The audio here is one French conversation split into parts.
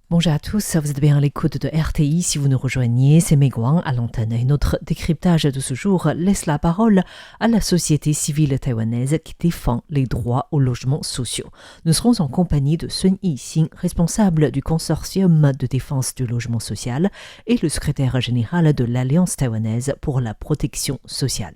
Bonjour à tous, vous êtes bien à l'écoute de RTI. Si vous nous rejoignez, c'est Meguang à l'antenne. Et notre décryptage de ce jour laisse la parole à la société civile taïwanaise qui défend les droits aux logements sociaux. Nous serons en compagnie de Sun Yixing, responsable du consortium de défense du logement social et le secrétaire général de l'Alliance taïwanaise pour la protection sociale.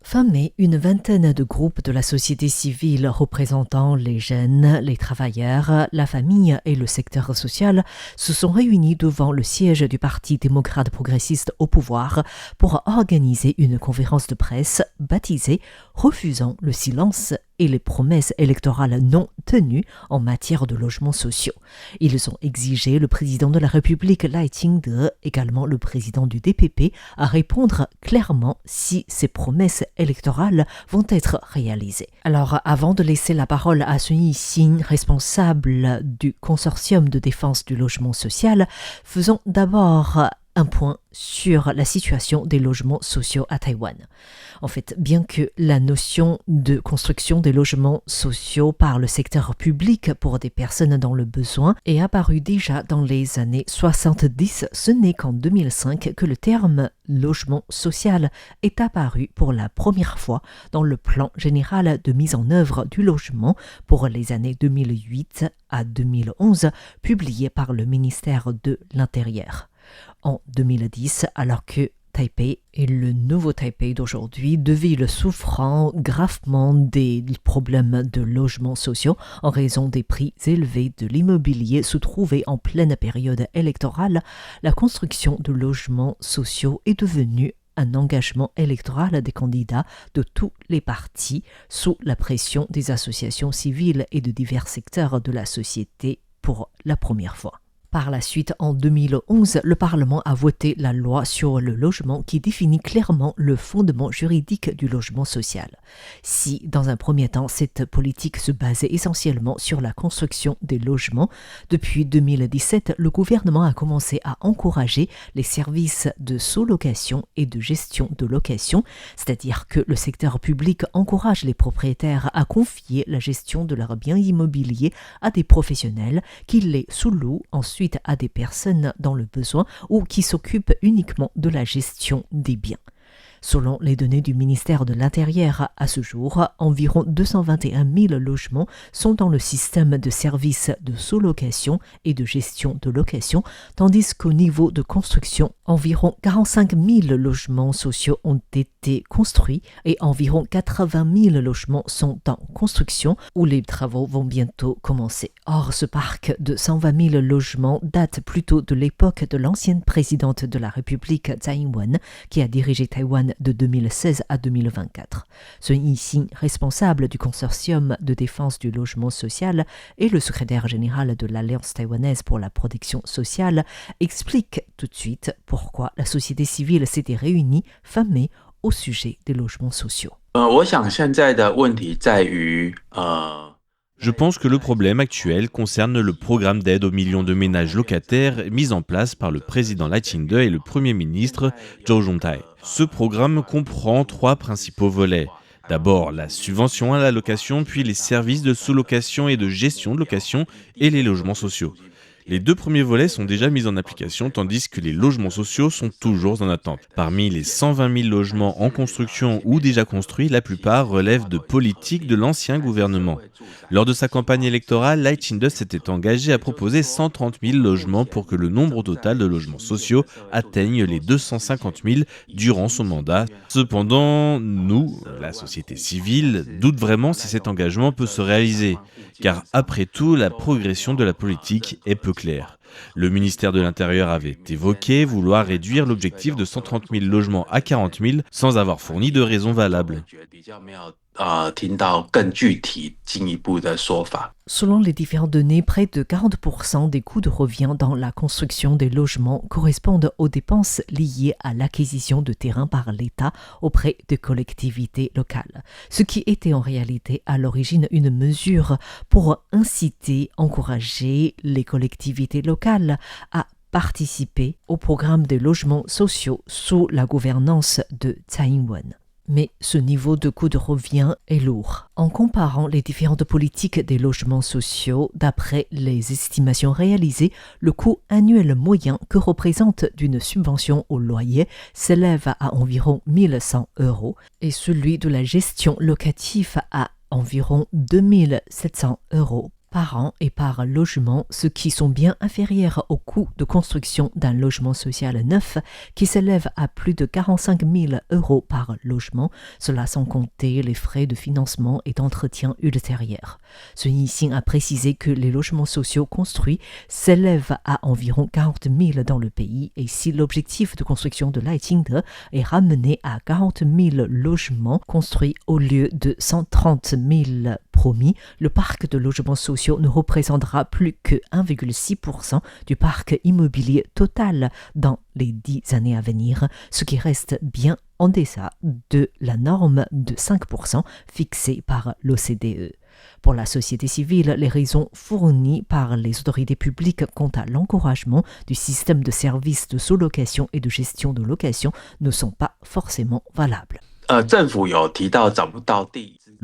Fin mai, une vingtaine de groupes de la société civile représentant les jeunes, les travailleurs, la famille et le secteur social se sont réunis devant le siège du Parti démocrate progressiste au pouvoir pour organiser une conférence de presse baptisée « Refusant le silence » et les promesses électorales non tenues en matière de logements sociaux. Ils ont exigé le président de la République Lai Ching-te, également le président du DPP, à répondre clairement si ces promesses électorales vont être réalisées. Alors, avant de laisser la parole à Sun Yixing, responsable du consortium de défense du logement social, faisons d'abord un point sur la situation des logements sociaux à Taïwan. En fait, bien que la notion de construction des logements sociaux par le secteur public pour des personnes dans le besoin est apparue déjà dans les années 70, ce n'est qu'en 2005 que le terme logement social est apparu pour la première fois dans le plan général de mise en œuvre du logement pour les années 2008 à 2011, publié par le ministère de l'Intérieur. En 2010, alors que Taipei est le nouveau Taipei d'aujourd'hui, deux villes souffrant gravement des problèmes de logements sociaux en raison des prix élevés de l'immobilier se trouvaient en pleine période électorale, la construction de logements sociaux est devenue un engagement électoral des candidats de tous les partis sous la pression des associations civiles et de divers secteurs de la société pour la première fois. Par la suite, en 2011, le Parlement a voté la loi sur le logement qui définit clairement le fondement juridique du logement social. Si, dans un premier temps, cette politique se basait essentiellement sur la construction des logements, depuis 2017, le gouvernement a commencé à encourager les services de sous-location et de gestion de location, c'est-à-dire que le secteur public encourage les propriétaires à confier la gestion de leurs biens immobiliers à des professionnels qui les sous-louent ensuite à des personnes dans le besoin ou qui s'occupent uniquement de la gestion des biens. Selon les données du ministère de l'Intérieur, à ce jour, environ 221 000 logements sont dans le système de services de sous-location et de gestion de location, tandis qu'au niveau de construction, environ 45 000 logements sociaux ont été construits et environ 80 000 logements sont en construction où les travaux vont bientôt commencer. Or, ce parc de 120 000 logements date plutôt de l'époque de l'ancienne présidente de la République, Tsai Ing-wen, qui a dirigé Taïwan de 2016 à 2024. Sun Yixing, responsable du consortium de défense du logement social et le secrétaire général de l'Alliance taïwanaise pour la protection sociale, explique tout de suite pourquoi la société civile s'était réunie fin mai au sujet des logements sociaux. Je pense que le problème actuel concerne le programme d'aide aux millions de ménages locataires mis en place par le président Lai Ching-te et le premier ministre Zhou Zhongtai. Ce programme comprend trois principaux volets. D'abord, la subvention à la location, puis les services de sous-location et de gestion de location et les logements sociaux. Les deux premiers volets sont déjà mis en application, tandis que les logements sociaux sont toujours en attente. Parmi les 120 000 logements en construction ou déjà construits, la plupart relèvent de politiques de l'ancien gouvernement. Lors de sa campagne électorale, Lai Ching-te s'était engagé à proposer 130 000 logements pour que le nombre total de logements sociaux atteigne les 250 000 durant son mandat. Cependant, nous, la société civile, doute vraiment si cet engagement peut se réaliser. Car après tout, la progression de la politique est peu claire. Le ministère de l'Intérieur avait évoqué vouloir réduire l'objectif de 130 000 logements à 40 000 sans avoir fourni de raison valable. Selon les différentes données, près de 40% des coûts de revient dans la construction des logements correspondent aux dépenses liées à l'acquisition de terrains par l'État auprès des collectivités locales, ce qui était en réalité à l'origine une mesure pour inciter, encourager les collectivités locales à participer au programme des logements sociaux sous la gouvernance de Tsai Ing-wen. Mais ce niveau de coût de revient est lourd. En comparant les différentes politiques des logements sociaux, d'après les estimations réalisées, le coût annuel moyen que représente d'une subvention au loyer s'élève à environ 1 100 € et celui de la gestion locative à environ 2 700 € par an et par logement, ce qui sont bien inférieurs au coût de construction d'un logement social neuf qui s'élève à plus de 45 000 € par logement, cela sans compter les frais de financement et d'entretien ultérieurs. Sun Yixing a précisé que les logements sociaux construits s'élèvent à environ 40 000 dans le pays et si l'objectif de construction de Lai Ching-te est ramené à 40 000 logements construits au lieu de 130 000 promis, le parc de logements sociaux ne représentera plus que 1,6% du parc immobilier total dans les 10 années à venir, ce qui reste bien en deçà de la norme de 5% fixée par l'OCDE. Pour la société civile, les raisons fournies par les autorités publiques quant à l'encouragement du système de services de sous-location et de gestion de location ne sont pas forcément valables.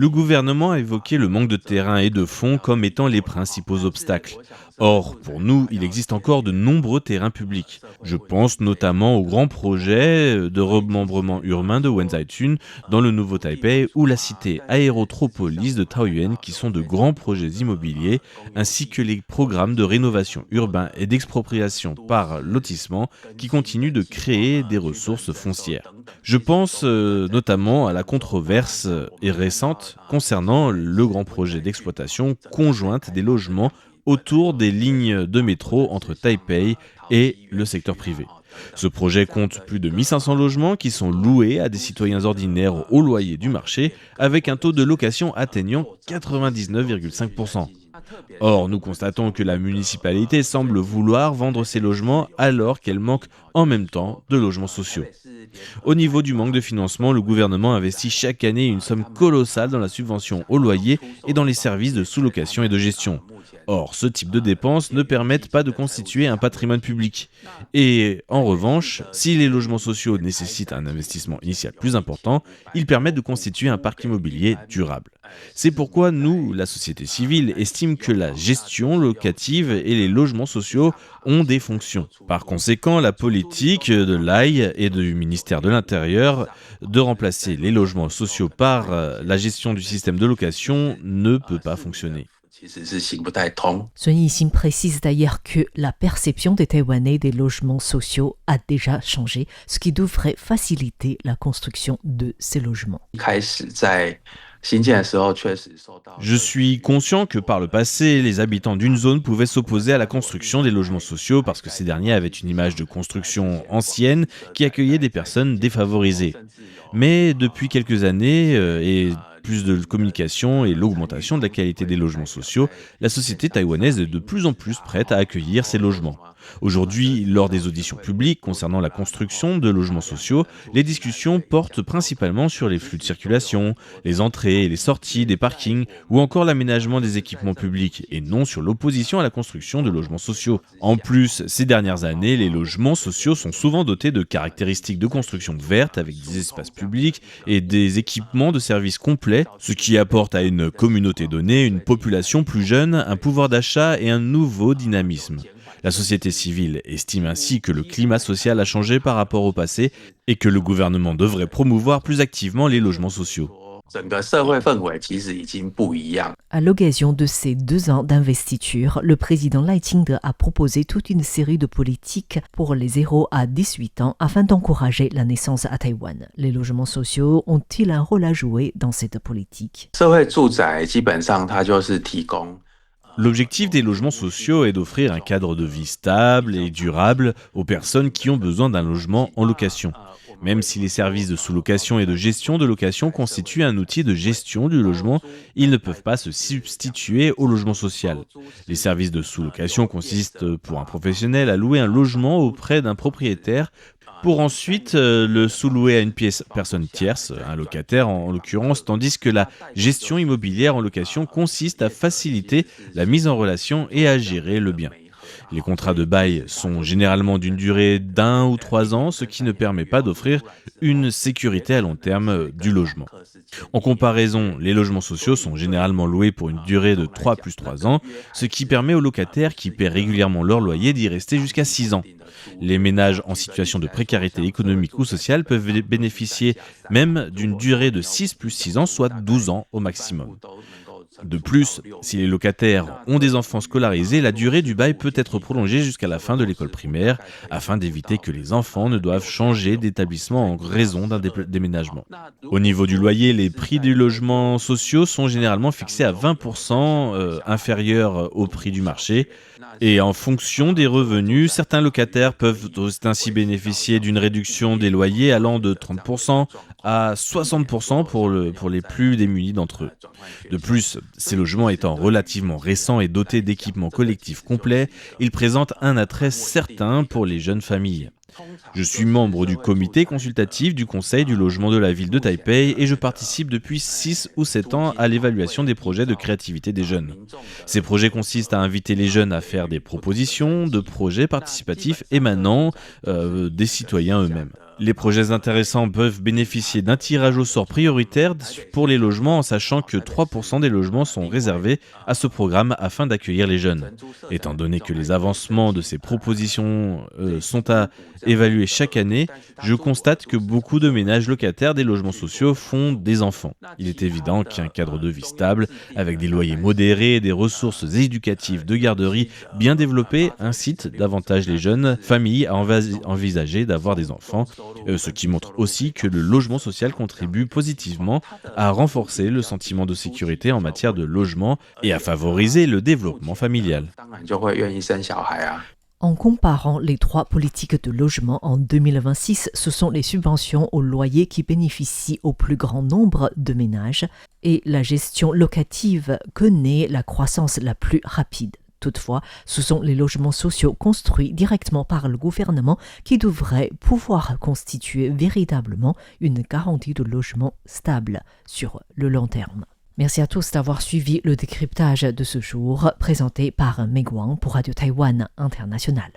Le gouvernement a évoqué le manque de terrain et de fonds comme étant les principaux obstacles. Or, pour nous, il existe encore de nombreux terrains publics. Je pense notamment au grand projet de remembrement urbain de Wenzai-tun dans le nouveau Taipei ou la cité aérotropolis de Taoyuan qui sont de grands projets immobiliers ainsi que les programmes de rénovation urbain et d'expropriation par lotissement qui continuent de créer des ressources foncières. Je pense notamment à la controverse récente concernant le grand projet d'exploitation conjointe des logements autour des lignes de métro entre Taipei et le secteur privé. Ce projet compte plus de 1500 logements qui sont loués à des citoyens ordinaires au loyer du marché avec un taux de location atteignant 99,5%. Or, nous constatons que la municipalité semble vouloir vendre ces logements alors qu'elle manque en même temps de logements sociaux. Au niveau du manque de financement, le gouvernement investit chaque année une somme colossale dans la subvention au loyer et dans les services de sous-location et de gestion. Or, ce type de dépenses ne permettent pas de constituer un patrimoine public. Et en revanche, si les logements sociaux nécessitent un investissement initial plus important, ils permettent de constituer un parc immobilier durable. C'est pourquoi nous, la société civile, estime que la gestion locative et les logements sociaux ont des fonctions. Par conséquent, la politique de l'AI et du ministère de l'Intérieur de remplacer les logements sociaux par la gestion du système de location ne peut pas fonctionner. Sun Yixing précise d'ailleurs que la perception des Taïwanais des logements sociaux a déjà changé, ce qui devrait faciliter la construction de ces logements. Je suis conscient que par le passé, les habitants d'une zone pouvaient s'opposer à la construction des logements sociaux parce que ces derniers avaient une image de construction ancienne qui accueillait des personnes défavorisées. Mais depuis quelques années et plus de communication et l'augmentation de la qualité des logements sociaux, la société taïwanaise est de plus en plus prête à accueillir ces logements. Aujourd'hui, lors des auditions publiques concernant la construction de logements sociaux, les discussions portent principalement sur les flux de circulation, les entrées et les sorties des parkings ou encore l'aménagement des équipements publics et non sur l'opposition à la construction de logements sociaux. En plus, ces dernières années, les logements sociaux sont souvent dotés de caractéristiques de construction verte avec des espaces publics et des équipements de services complets, ce qui apporte à une communauté donnée une population plus jeune, un pouvoir d'achat et un nouveau dynamisme. La société civile estime ainsi que le climat social a changé par rapport au passé et que le gouvernement devrait promouvoir plus activement les logements sociaux. À l'occasion de ces 2 ans d'investiture, le président Lai Ching-te a proposé toute une série de politiques pour les 0 à 18 ans afin d'encourager la naissance à Taïwan. Les logements sociaux ont-ils un rôle à jouer dans cette politique ? L'objectif des logements sociaux est d'offrir un cadre de vie stable et durable aux personnes qui ont besoin d'un logement en location. Même si les services de sous-location et de gestion de location constituent un outil de gestion du logement, ils ne peuvent pas se substituer au logement social. Les services de sous-location consistent pour un professionnel à louer un logement auprès d'un propriétaire pour ensuite le sous-louer à une personne tierce, un locataire en l'occurrence, tandis que la gestion immobilière en location consiste à faciliter la mise en relation et à gérer le bien. Les contrats de bail sont généralement d'une durée d'1 ou 3 ans, ce qui ne permet pas d'offrir une sécurité à long terme du logement. En comparaison, les logements sociaux sont généralement loués pour une durée de 3 plus 3 ans, ce qui permet aux locataires qui paient régulièrement leur loyer d'y rester jusqu'à 6 ans. Les ménages en situation de précarité économique ou sociale peuvent bénéficier même d'une durée de 6 plus 6 ans, soit 12 ans au maximum. De plus, si les locataires ont des enfants scolarisés, la durée du bail peut être prolongée jusqu'à la fin de l'école primaire, afin d'éviter que les enfants ne doivent changer d'établissement en raison d'un déménagement. Au niveau du loyer, les prix des logements sociaux sont généralement fixés à 20% inférieurs au prix du marché. Et en fonction des revenus, certains locataires peuvent ainsi bénéficier d'une réduction des loyers allant de 30% à 60% pour les plus démunis d'entre eux. De plus, ces logements étant relativement récents et dotés d'équipements collectifs complets, ils présentent un attrait certain pour les jeunes familles. Je suis membre du comité consultatif du Conseil du logement de la ville de Taipei et je participe depuis 6 ou 7 ans à l'évaluation des projets de créativité des jeunes. Ces projets consistent à inviter les jeunes à faire des propositions de projets participatifs émanant des citoyens eux-mêmes. Les projets intéressants peuvent bénéficier d'un tirage au sort prioritaire pour les logements en sachant que 3% des logements sont réservés à ce programme afin d'accueillir les jeunes. Étant donné que les avancements de ces propositions sont à évaluer chaque année, je constate que beaucoup de ménages locataires des logements sociaux font des enfants. Il est évident qu'un cadre de vie stable, avec des loyers modérés et des ressources éducatives de garderie bien développées, incite davantage les jeunes familles à envisager d'avoir des enfants. Ce qui montre aussi que le logement social contribue positivement à renforcer le sentiment de sécurité en matière de logement et à favoriser le développement familial. En comparant les 3 politiques de logement en 2026, ce sont les subventions au loyer qui bénéficient au plus grand nombre de ménages et la gestion locative connaît la croissance la plus rapide. Toutefois, ce sont les logements sociaux construits directement par le gouvernement qui devraient pouvoir constituer véritablement une garantie de logement stable sur le long terme. Merci à tous d'avoir suivi le décryptage de ce jour présenté par Meg Wang pour Radio Taïwan International.